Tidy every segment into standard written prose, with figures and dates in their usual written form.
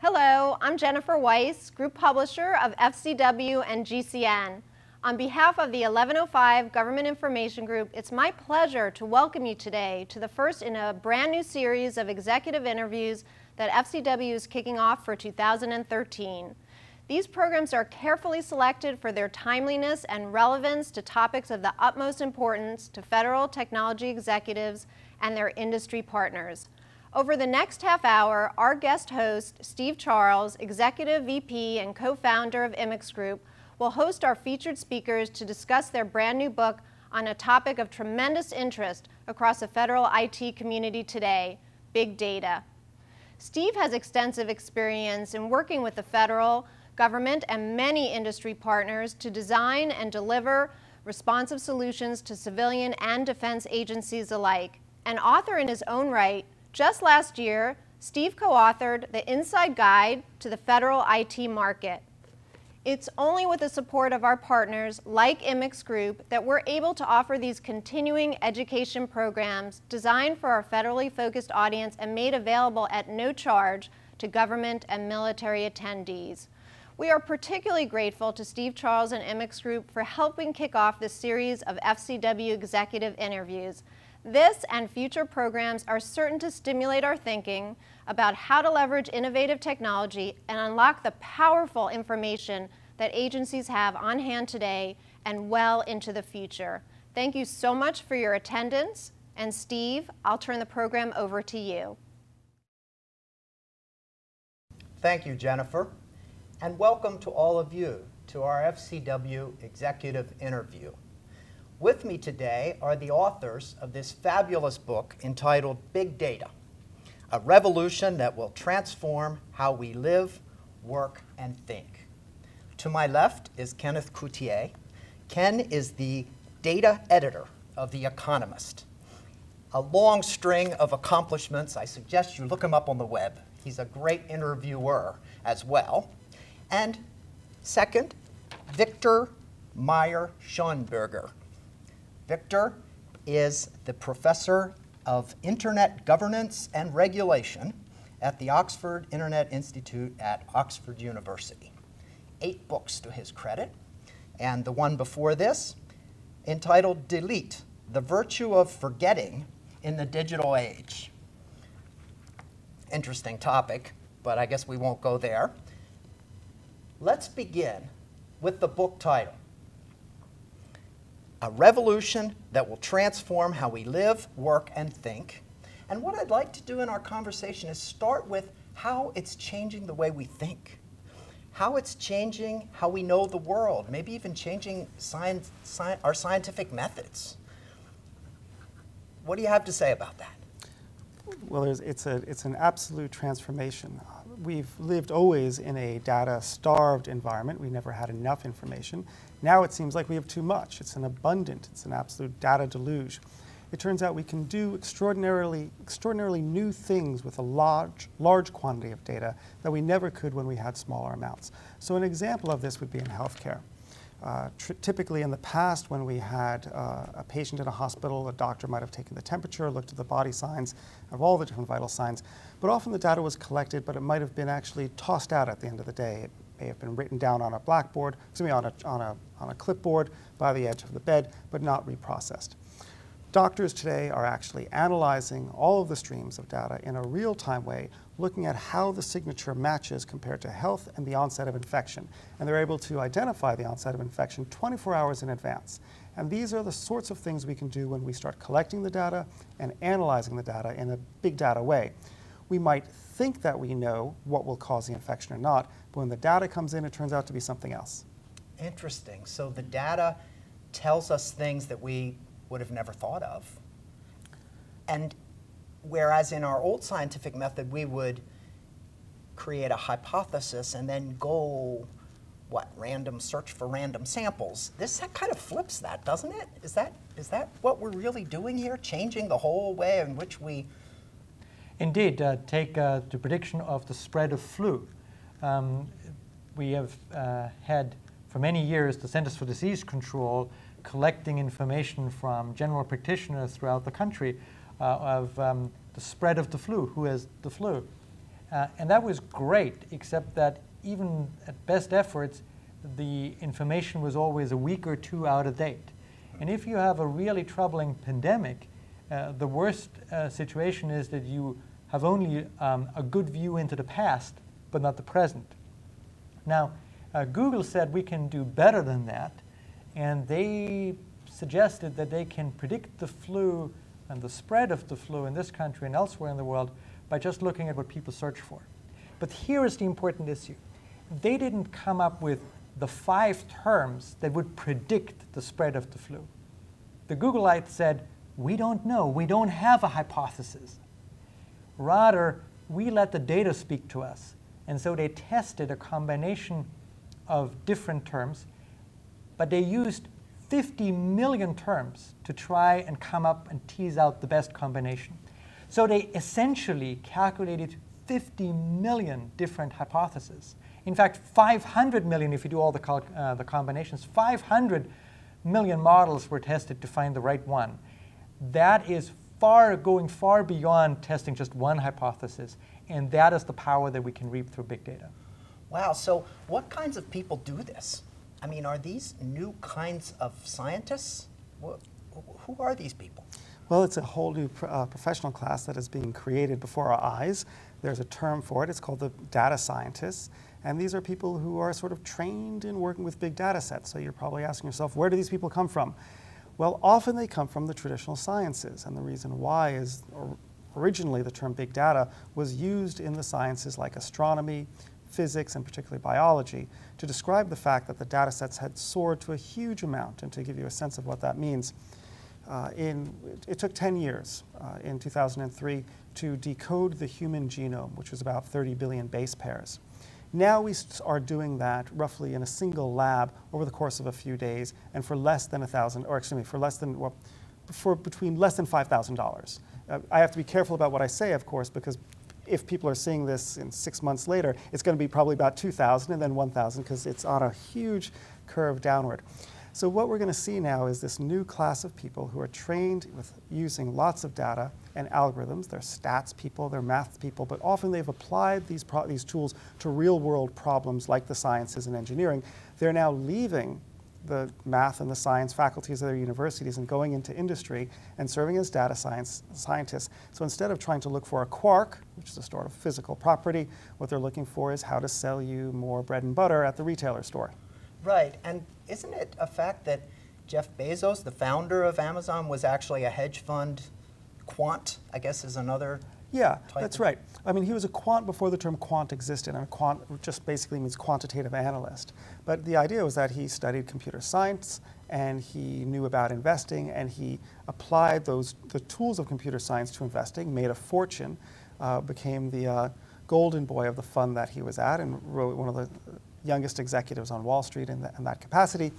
Hello, I'm Jennifer Weiss, Group Publisher of FCW and GCN. On behalf of the 1105 Government Information Group, it's my pleasure to welcome you today to the first in a brand new series of executive interviews that FCW is kicking off for 2013. These programs are carefully selected for their timeliness and relevance to topics of the utmost importance to federal technology executives and their industry partners. Over the next half hour, our guest host, Steve Charles, Executive VP and co-founder of Immix Group, will host our featured speakers to discuss their brand new book on a topic of tremendous interest across the federal IT community today, big data. Steve has extensive experience in working with the federal government and many industry partners to design and deliver responsive solutions to civilian and defense agencies alike. An author in his own right, just last year, Steve co-authored the Inside Guide to the Federal IT Market. It's only with the support of our partners like Immix Group that we're able to offer these continuing education programs designed for our federally focused audience and made available at no charge to government and military attendees. We are particularly grateful to Steve Charles and Immix Group for helping kick off this series of FCW executive interviews. This and future programs are certain to stimulate our thinking about how to leverage innovative technology and unlock the powerful information that agencies have on hand today and well into the future. Thank you so much for your attendance. And Steve, I'll turn the program over to you. Thank you, Jennifer. And welcome to all of you to our FCW executive interview. With me today are the authors of this fabulous book entitled Big Data, a revolution that will transform how we live, work, and think. To my left is Kenneth Coutier. Ken is the data editor of The Economist. A long string of accomplishments. I suggest you look him up on the web. He's a great interviewer as well. And second, Victor Meyer-Schonberger. Victor is the professor of Internet Governance and Regulation at the Oxford Internet Institute at Oxford University. 8 books to his credit, and the one before this, entitled Delete, the Virtue of Forgetting in the Digital Age. Interesting topic, but I guess we won't go there. Let's begin with the book title. A revolution that will transform how we live, work, and think. And what I'd like to do in our conversation is start with how it's changing the way we think, how it's changing how we know the world, maybe even changing our scientific methods. What do you have to say about that? Well, it's an absolute transformation. We've lived always in a data-starved environment. We never had enough information. Now it seems like we have too much. It's an absolute data deluge. It turns out we can do extraordinarily new things with a large quantity of data that we never could when we had smaller amounts. So an example of this would be in healthcare. Typically in the past, when we had a patient in a hospital, a doctor might have taken the temperature, looked at the body signs of all the different vital signs, but often the data was collected, but it might have been actually tossed out at the end of the day. It may have been written down on a blackboard, on a clipboard by the edge of the bed, but not reprocessed. Doctors today are actually analyzing all of the streams of data in a real-time way, looking at how the signature matches compared to health and the onset of infection. And they're able to identify the onset of infection 24 hours in advance. And these are the sorts of things we can do when we start collecting the data and analyzing the data in a big data way. We might think that we know what will cause the infection or not, but when the data comes in, it turns out to be something else. Interesting. So the data tells us things that we would have never thought of. And whereas in our old scientific method, we would create a hypothesis and then go, search for random samples. This kind of flips that, doesn't it? Is that what we're really doing here? Changing the whole way in which we... Indeed, take the prediction of the spread of flu. We have had for many years the Centers for Disease Control collecting information from general practitioners throughout the country of the spread of the flu, who has the flu. And that was great, except that even at best efforts, the information was always a week or two out of date. And if you have a really troubling pandemic, the worst situation is that you have only a good view into the past, but not the present. Now, Google said we can do better than that, and they suggested that they can predict the flu and the spread of the flu in this country and elsewhere in the world by just looking at what people search for. But here is the important issue. They didn't come up with the 5 terms that would predict the spread of the flu. The Googleites said, we don't know, we don't have a hypothesis. Rather, we let the data speak to us. And so they tested a combination of different terms, but they used 50 million terms to try and come up and tease out the best combination. So they essentially calculated 50 million different hypotheses. In fact, 500 million if you do all the combinations. 500 million models were tested to find the right one. That is going far beyond testing just one hypothesis, and that is the power that we can reap through big data. Wow, so what kinds of people do this? I mean, are these new kinds of scientists? Who are these people? Well, it's a whole new professional class that is being created before our eyes. There's a term for it. It's called the data scientists. And these are people who are sort of trained in working with big data sets. So you're probably asking yourself, where do these people come from? Well, often they come from the traditional sciences. And the reason why is originally the term big data was used in the sciences like astronomy, physics, and particularly biology, to describe the fact that the data sets had soared to a huge amount. And to give you a sense of what that means, it took 10 years in 2003 to decode the human genome, which was about 30 billion base pairs. Now we are doing that roughly in a single lab over the course of a few days, and for less than between less than $5,000. I have to be careful about what I say, of course, because if people are seeing this in 6 months later, it's going to be probably about 2,000 and then 1,000 because it's on a huge curve downward. So what we're going to see now is this new class of people who are trained with using lots of data and algorithms. They're stats people, they're math people, but often they've applied these tools to real-world problems like the sciences and engineering. They're now leaving the math and the science faculties of their universities and going into industry and serving as data scientists. So instead of trying to look for a quark, which is a sort of physical property, what they're looking for is how to sell you more bread and butter at the retailer store. Right, and isn't it a fact that Jeff Bezos, the founder of Amazon, was actually a hedge fund quant, I guess is another type? That's right. I mean, he was a quant before the term quant existed, and a quant just basically means quantitative analyst. But the idea was that he studied computer science, and he knew about investing, and he applied the tools of computer science to investing, made a fortune, became the golden boy of the fund that he was at, and wrote one of the youngest executives on Wall Street in that capacity,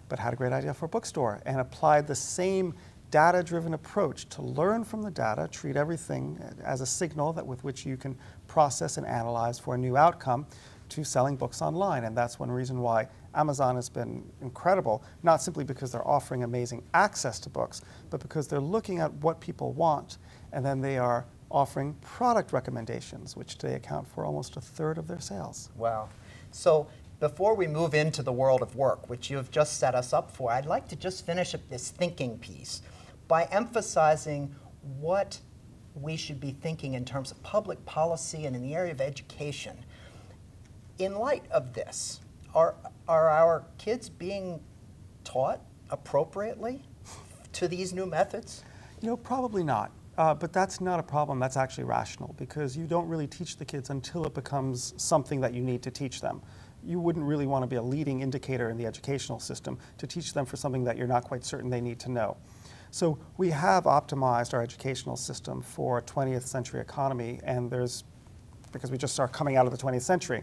but had a great idea for a bookstore and applied the same data-driven approach to learn from the data, treat everything as a signal with which you can process and analyze for a new outcome, to selling books online. And that's one reason why Amazon has been incredible, not simply because they're offering amazing access to books, but because they're looking at what people want, and then they are offering product recommendations, which today account for almost a third of their sales. Wow. So before we move into the world of work, which you've just set us up for, I'd like to just finish up this thinking piece by emphasizing what we should be thinking in terms of public policy and in the area of education. In light of this, are our kids being taught appropriately to these new methods? You know, probably not. But that's not a problem. That's actually rational, because you don't really teach the kids until it becomes something that you need to teach them. You wouldn't really want to be a leading indicator in the educational system to teach them for something that you're not quite certain they need to know. So we have optimized our educational system for a 20th century economy, and because we just are coming out of the 20th century.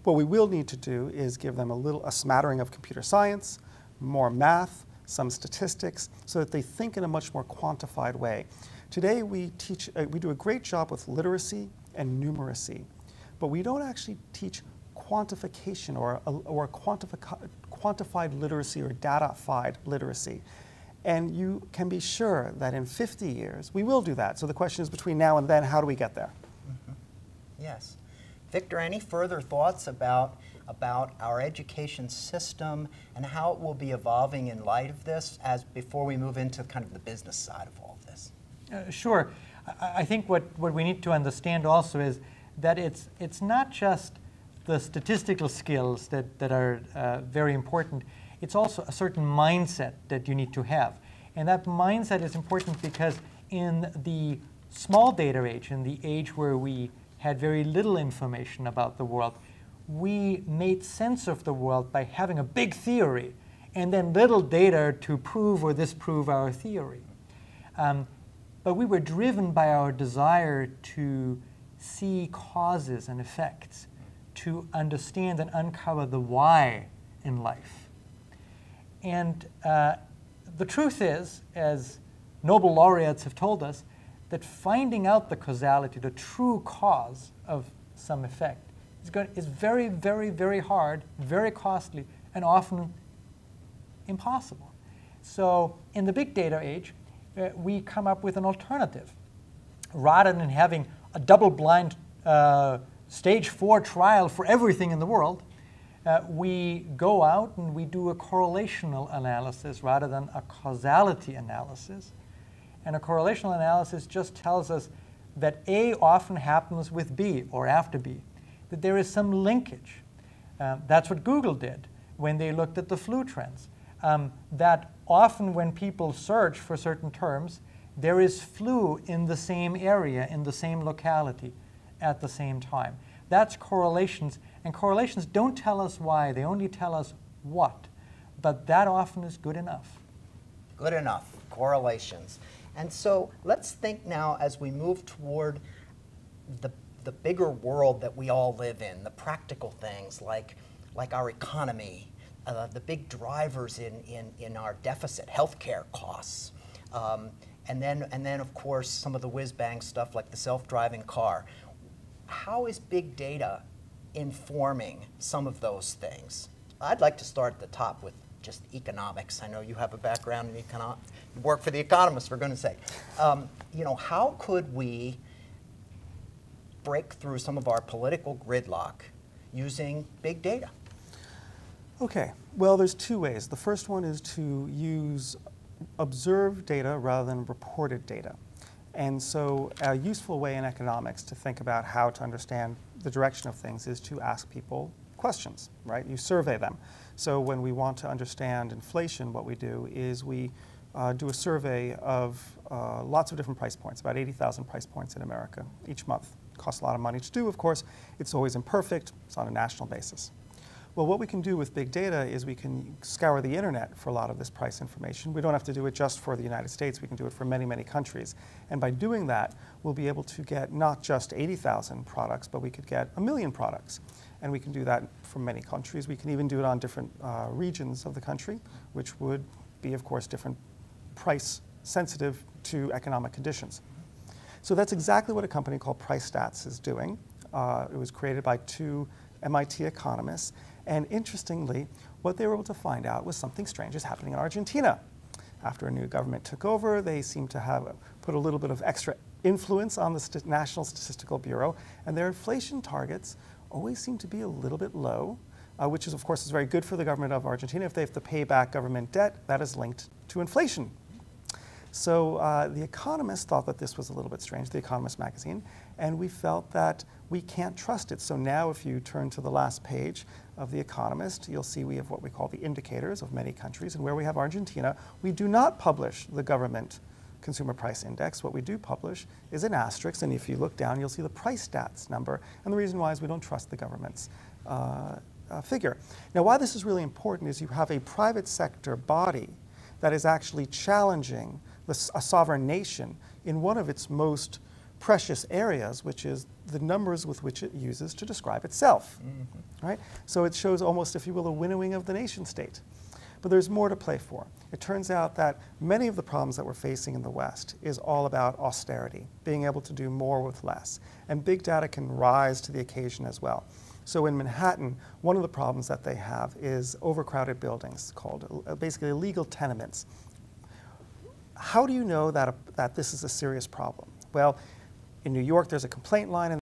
What we will need to do is give them a smattering of computer science, more math, some statistics, so that they think in a much more quantified way. Today we do a great job with literacy and numeracy, but we don't actually teach quantification or quantified literacy or data-fied literacy. And you can be sure that in 50 years, we will do that. So the question is, between now and then, how do we get there? Mm-hmm. Yes. Victor, any further thoughts about our education system and how it will be evolving in light of this as before we move into kind of the business side of all of this? Sure. I think what we need to understand also is that it's not just the statistical skills that are very important. It's also a certain mindset that you need to have. And that mindset is important because in the small data age, in the age where we had very little information about the world, we made sense of the world by having a big theory and then little data to prove or disprove our theory. But we were driven by our desire to see causes and effects, to understand and uncover the why in life. And the truth is, as Nobel laureates have told us, that finding out the causality, the true cause of some effect, is very, very, very hard, very costly, and often impossible. So in the big data age, we come up with an alternative. Rather than having a double-blind stage 4 trial for everything in the world, we go out and we do a correlational analysis rather than a causality analysis. And a correlational analysis just tells us that A often happens with B or after B, that there is some linkage. That's what Google did when they looked at the flu trends. That often when people search for certain terms, there is flu in the same area, in the same locality at the same time. That's correlations, and correlations don't tell us why, they only tell us what. But that often is good enough. Good enough, correlations. And so let's think now as we move toward the bigger world that we all live in, the practical things like our economy, the big drivers in our deficit, healthcare costs, and then of course some of the whiz-bang stuff like the self-driving car. How is big data informing some of those things? I'd like to start at the top with just economics. I know you have a background in economics. You work for the economists, for goodness sake. You know, how could we break through some of our political gridlock using big data? Okay, well, there's two ways. The first one is to use observed data rather than reported data. And so a useful way in economics to think about how to understand the direction of things is to ask people questions, right? You survey them. So when we want to understand inflation, what we do is we do a survey of lots of different price points, about 80,000 price points in America each month. It costs a lot of money to do, of course. It's always imperfect. It's on a national basis. Well, what we can do with big data is we can scour the internet for a lot of this price information. We don't have to do it just for the United States. We can do it for many, many countries. And by doing that, we'll be able to get not just 80,000 products, but we could get 1 million products. And we can do that from many countries. We can even do it on different regions of the country, which would be, of course, different price sensitive to economic conditions. So that's exactly what a company called PriceStats is doing. It was created by 2 MIT economists. And interestingly, what they were able to find out was something strange is happening in Argentina. After a new government took over, they seem to have put a little bit of extra influence on the National Statistical Bureau, and their inflation targets always seem to be a little bit low, which is, of course, is very good for the government of Argentina. If they have to pay back government debt, that is linked to inflation. So The Economist thought that this was a little bit strange, The Economist magazine, and we felt that we can't trust it. So now if you turn to the last page of The Economist, you'll see we have what we call the indicators of many countries, and where we have Argentina, we do not publish the government consumer price index. What we do publish is an asterisk, and if you look down, you'll see the price stats number, and the reason why is we don't trust the government's figure. Now, why this is really important is you have a private sector body that is actually challenging a sovereign nation in one of its most precious areas, which is the numbers with which it uses to describe itself. Right? So it shows almost, if you will, a winnowing of the nation state. But there's more to play for. It turns out that many of the problems that we're facing in the West is all about austerity, being able to do more with less. And big data can rise to the occasion as well. So in Manhattan, one of the problems that they have is overcrowded buildings called basically illegal tenements. How do you know that this is a serious problem? Well, in New York, there's a complaint line, and